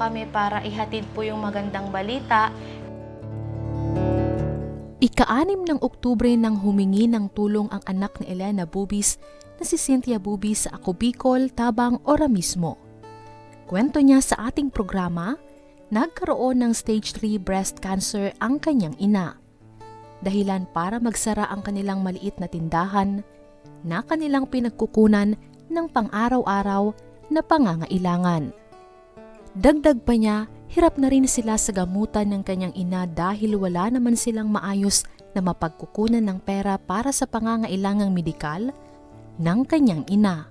kami para ihatid po yung magandang balita. Ika-6 ng Oktubre nang humingi ng tulong ang anak ni Elena Bubis na si Cynthia Bubis sa Ako Bicol, Tabang, Ora mismo. Kwento niya sa ating programa, nagkaroon ng stage 3 breast cancer ang kanyang ina. Dahilan para magsara ang kanilang maliit na tindahan na kanilang pinagkukunan ng pang-araw-araw na pangangailangan. Dagdag pa niya, hirap na rin sila sa gamutan ng kanyang ina dahil wala naman silang maayos na mapagkukunan ng pera para sa pangangailangang medikal ng kanyang ina.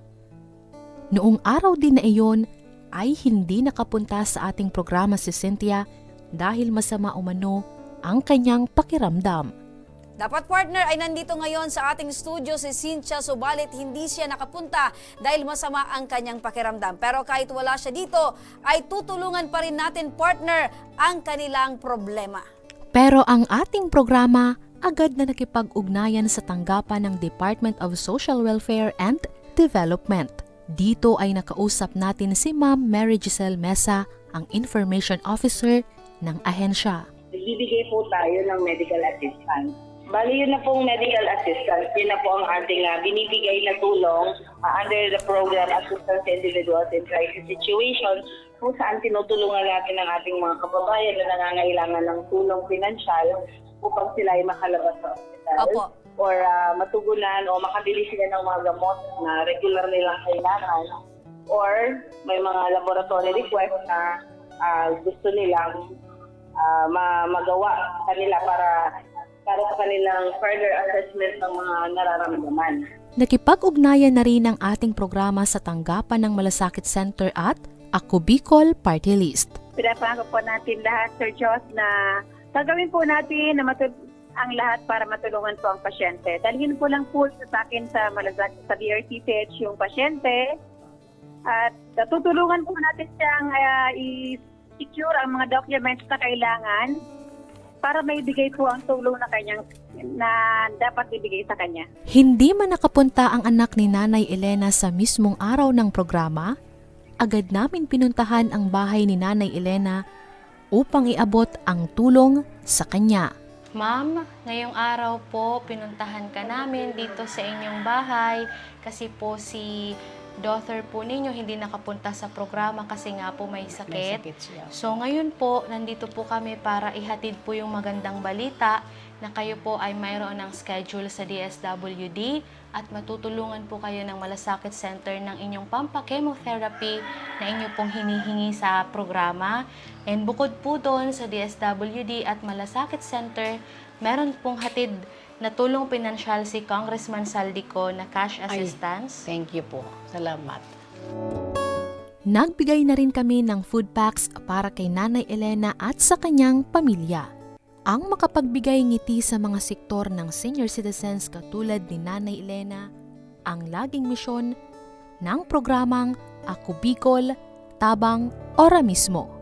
Noong araw din na iyon ay hindi nakapunta sa ating programa si Cynthia dahil masama umano ang kanyang pakiramdam. Dapat partner ay nandito ngayon sa ating studio si Cynthia, subalit hindi siya nakapunta dahil masama ang kanyang pakiramdam. Pero kahit wala siya dito, ay tutulungan pa rin natin partner ang kanilang problema. Pero ang ating programa agad na nakipag-ugnayan sa tanggapan ng Department of Social Welfare and Development. Dito ay nakausap natin si Ma'am Mary Giselle Mesa, ang Information Officer ng ahensya. Nagbibigay po tayo ng medical assistance. Bali yun na pong medical assistance, yun na po ang ating binibigay na tulong under the program Assistance to Individuals in Crisis Situation, kung saan tinutulungan natin ang ating mga kababayan na nangangailangan ng tulong pinansyal upang sila ay makalabas sa ospital. Opo. Or matugunan o makabili sila ng mga gamot na regular nilang kailangan. Or may mga laboratory request na gusto nilang magawa kanila para sa kanilang further assessment ng mga nararamdaman. Nakipag-ugnayan na rin ang ating programa sa tanggapan ng Malasakit Center at Ako Bicol Party List. Pinapangako po natin lahat, Sir Jos, na gagawin po natin na ang lahat para matulungan po ang pasyente. Dalhin po lang po sa akin sa Malasakit sa BRTPH yung pasyente at tutulungan po natin siyang i-secure ang mga documents na kailangan para maibigay po ang tulong na dapat ibigay sa kanya. Hindi man nakapunta ang anak ni Nanay Elena sa mismong araw ng programa, agad namin pinuntahan ang bahay ni Nanay Elena upang iabot ang tulong sa kanya. Ma'am, ngayong araw po pinuntahan ka namin dito sa inyong bahay kasi po si daughter po ninyo hindi nakapunta sa programa kasi nga po may sakit. So ngayon po, nandito po kami para ihatid po yung magandang balita na kayo po ay mayroon ng schedule sa DSWD at matutulungan po kayo ng Malasakit Center ng inyong pampachemotherapy na inyo pong hinihingi sa programa. And bukod po doon sa DSWD at Malasakit Center, meron pong hatid na tulong pinansyal si Congressman Saldico na cash assistance. Thank you po. Salamat. Nagbigay na rin kami ng food packs para kay Nanay Elena at sa kanyang pamilya. Ang makapagbigay ngiti sa mga sektor ng senior citizens katulad ni Nanay Elena ang laging misyon ng programang Ako Bicol, Tabang, Ora mismo.